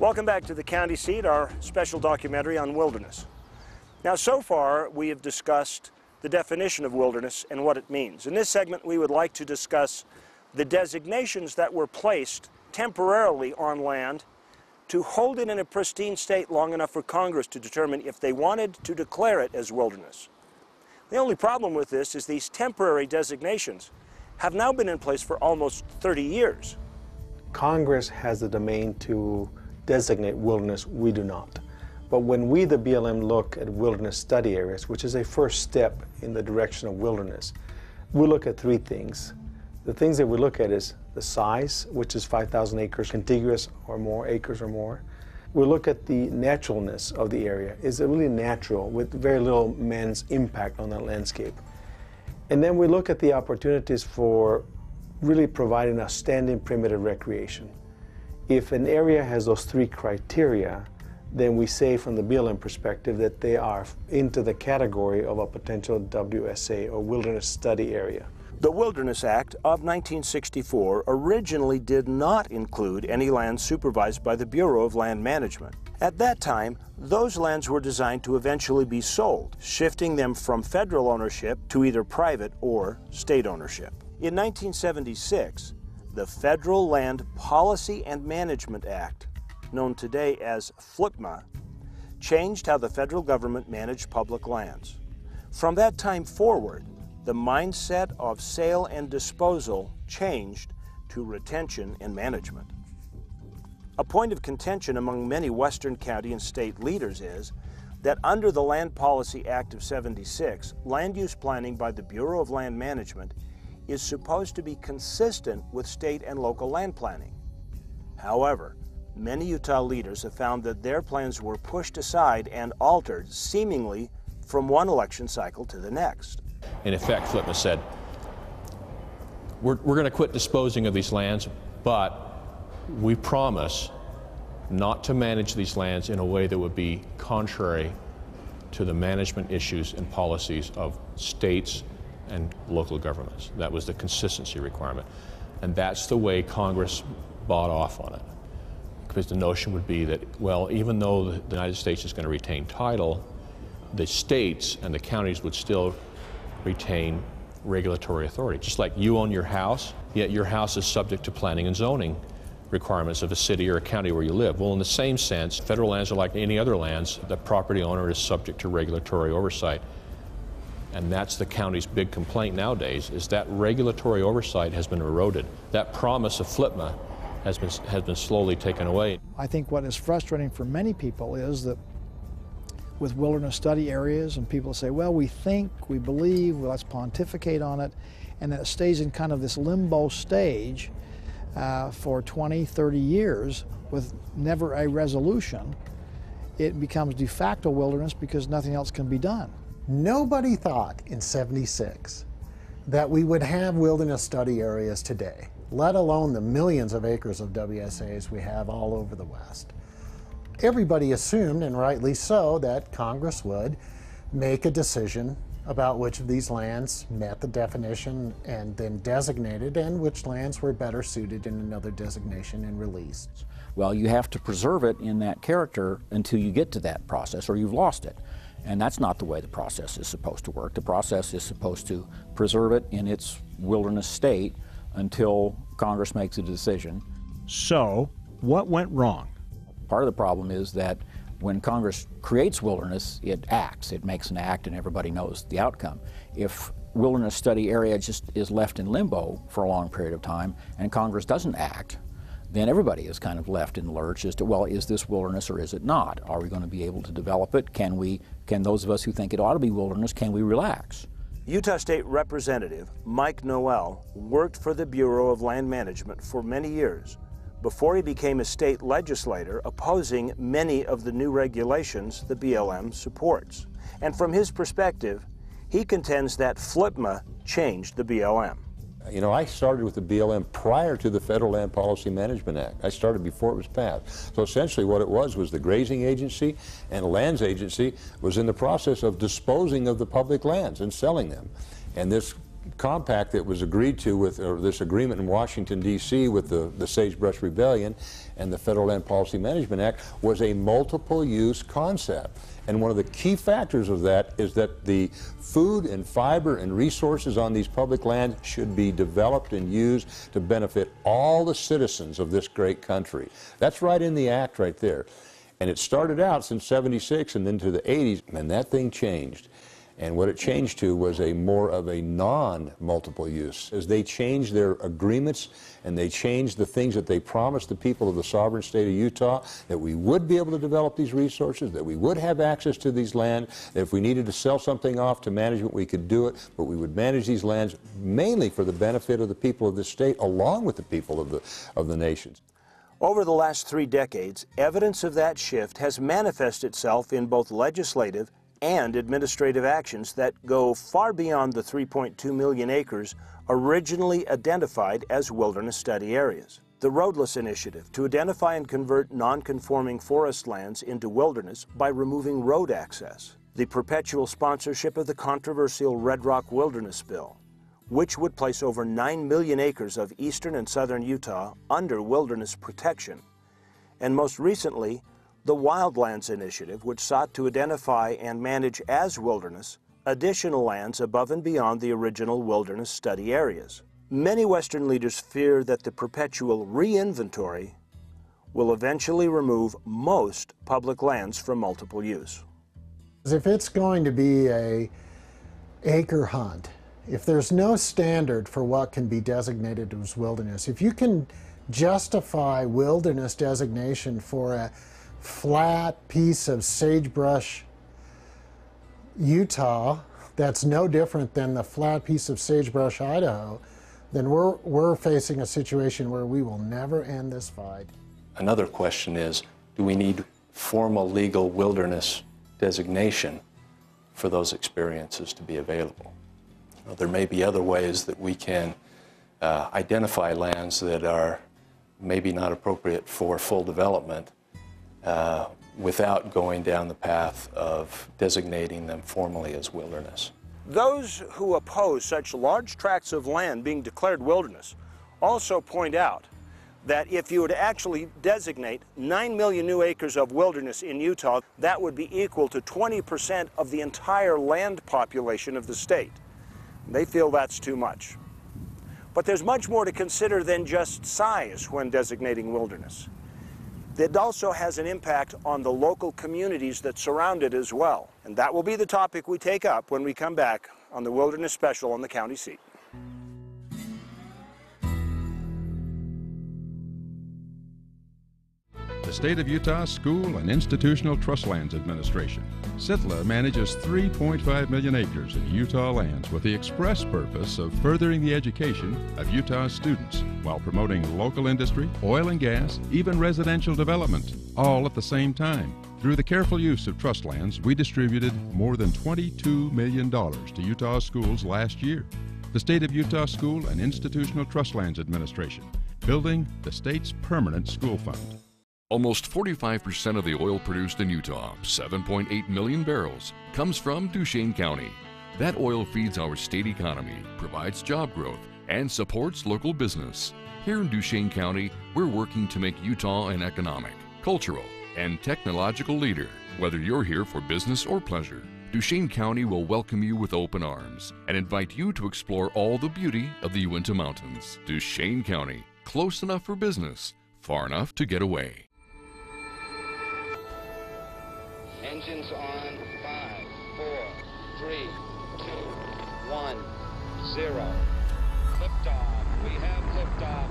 Welcome back to the County Seat, our special documentary on wilderness. Now, so far, we have discussed the definition of wilderness and what it means. In this segment, we would like to discuss the designations that were placed temporarily on land to hold it in a pristine state long enough for Congress to determine if they wanted to declare it as wilderness. The only problem with this is these temporary designations have now been in place for almost 30 years. Congress has the domain to designate wilderness. We do not. But when we, the BLM, look at wilderness study areas, which is a first step in the direction of wilderness, we look at three things. The things that we look at is the size, which is 5,000 acres contiguous or more, acres or more. We look at the naturalness of the area. Is it really natural with very little man's impact on that landscape? And then we look at the opportunities for really providing a standing primitive recreation. If an area has those three criteria, then we say from the BLM perspective that they are into the category of a potential WSA or wilderness study area. The Wilderness Act of 1964 originally did not include any land supervised by the Bureau of Land Management. At that time, those lands were designed to eventually be sold, shifting them from federal ownership to either private or state ownership. In 1976, the Federal Land Policy and Management Act, known today as FLPMA, changed how the federal government managed public lands. From that time forward, the mindset of sale and disposal changed to retention and management. A point of contention among many Western county and state leaders is that under the Land Policy Act of '76, land use planning by the Bureau of Land Management is supposed to be consistent with state and local land planning. However, many Utah leaders have found that their plans were pushed aside and altered seemingly from one election cycle to the next. In effect, FLPMA said, we're going to quit disposing of these lands, but we promise not to manage these lands in a way that would be contrary to the management issues and policies of states and local governments. That was the consistency requirement. And that's the way Congress bought off on it. Because the notion would be that, well, even though the United States is going to retain title, the states and the counties would still retain regulatory authority. Just like you own your house, yet your house is subject to planning and zoning requirements of a city or a county where you live. Well, in the same sense, federal lands are like any other lands. The property owner is subject to regulatory oversight. And that's the county's big complaint nowadays, is that regulatory oversight has been eroded. That promise of FLPMA has been slowly taken away. I think what is frustrating for many people is that with wilderness study areas, and people say, well, we think, we believe, well, let's pontificate on it, and then it stays in kind of this limbo stage for 20, 30 years with never a resolution. It becomes de facto wilderness because nothing else can be done. Nobody thought in '76 that we would have wilderness study areas today, let alone the millions of acres of WSAs we have all over the West. Everybody assumed, and rightly so, that Congress would make a decision about which of these lands met the definition and then designated, and which lands were better suited in another designation and released. Well, you have to preserve it in that character until you get to that process, or you've lost it. And that's not the way the process is supposed to work. The process is supposed to preserve it in its wilderness state until Congress makes a decision. So, what went wrong? Part of the problem is that when Congress creates wilderness, it acts. It makes an act and everybody knows the outcome. If wilderness study area just is left in limbo for a long period of time and Congress doesn't act, then everybody is kind of left in the lurch as to, well, is this wilderness or is it not? Are we going to be able to develop it? Can those of us who think it ought to be wilderness, can we relax? Utah State Representative Mike Noel worked for the Bureau of Land Management for many years before he became a state legislator opposing many of the new regulations the BLM supports. And from his perspective, he contends that FLPMA changed the BLM. You know, I started with the BLM prior to the Federal Land Policy Management Act. I started before it was passed. So essentially what it was the grazing agency and lands agency was in the process of disposing of the public lands and selling them. And this compact that was agreed to with, or this agreement in Washington, D.C. with the Sagebrush Rebellion and the Federal Land Policy Management Act was a multiple use concept. And one of the key factors of that is that the food and fiber and resources on these public lands should be developed and used to benefit all the citizens of this great country. That's right in the act right there. And it started out since '76 and then to the '80s, and that thing changed. And what it changed to was a more of a non-multiple use. As they changed their agreements and they changed the things that they promised the people of the sovereign state of Utah, that we would be able to develop these resources, that we would have access to these lands, that if we needed to sell something off to management, we could do it, but we would manage these lands mainly for the benefit of the people of the state, along with the people of the nations. Over the last 3 decades, evidence of that shift has manifested itself in both legislative and administrative actions that go far beyond the 3.2 million acres originally identified as wilderness study areas. The Roadless Initiative to identify and convert non-conforming forest lands into wilderness by removing road access. The perpetual sponsorship of the controversial Red Rock Wilderness Bill, which would place over 9 million acres of eastern and southern Utah under wilderness protection. And most recently, the Wildlands Initiative, which sought to identify and manage as wilderness additional lands above and beyond the original wilderness study areas. Many Western leaders fear that the perpetual re-inventory will eventually remove most public lands from multiple use. If it's going to be an acre hunt, if there's no standard for what can be designated as wilderness, if you can justify wilderness designation for a flat piece of sagebrush Utah that's no different than the flat piece of sagebrush Idaho, then we're facing a situation where we will never end this fight. Another question is, do we need formal legal wilderness designation for those experiences to be available? Well, there may be other ways that we can identify lands that are maybe not appropriate for full development without going down the path of designating them formally as wilderness. Those who oppose such large tracts of land being declared wilderness also point out that if you were to actually designate 9 million new acres of wilderness in Utah, that would be equal to 20% of the entire land population of the state. They feel that's too much. But there's much more to consider than just size when designating wilderness. It also has an impact on the local communities that surround it as well. And that will be the topic we take up when we come back on the Wilderness Special on the county seat. The State of Utah School and Institutional Trust Lands Administration. SITLA manages 3.5 million acres in Utah lands with the express purpose of furthering the education of Utah students while promoting local industry, oil and gas, even residential development, all at the same time. Through the careful use of trust lands, we distributed more than $22 million to Utah schools last year. The State of Utah School and Institutional Trust Lands Administration, building the state's permanent school fund. Almost 45% of the oil produced in Utah, 7.8 million barrels, comes from Duchesne County. That oil feeds our state economy, provides job growth, and supports local business. Here in Duchesne County, we're working to make Utah an economic, cultural, and technological leader. Whether you're here for business or pleasure, Duchesne County will welcome you with open arms and invite you to explore all the beauty of the Uinta Mountains. Duchesne County, close enough for business, far enough to get away. Engines on. 5, 4, 3, 2, 1, 0. Liftoff. We have liftoff.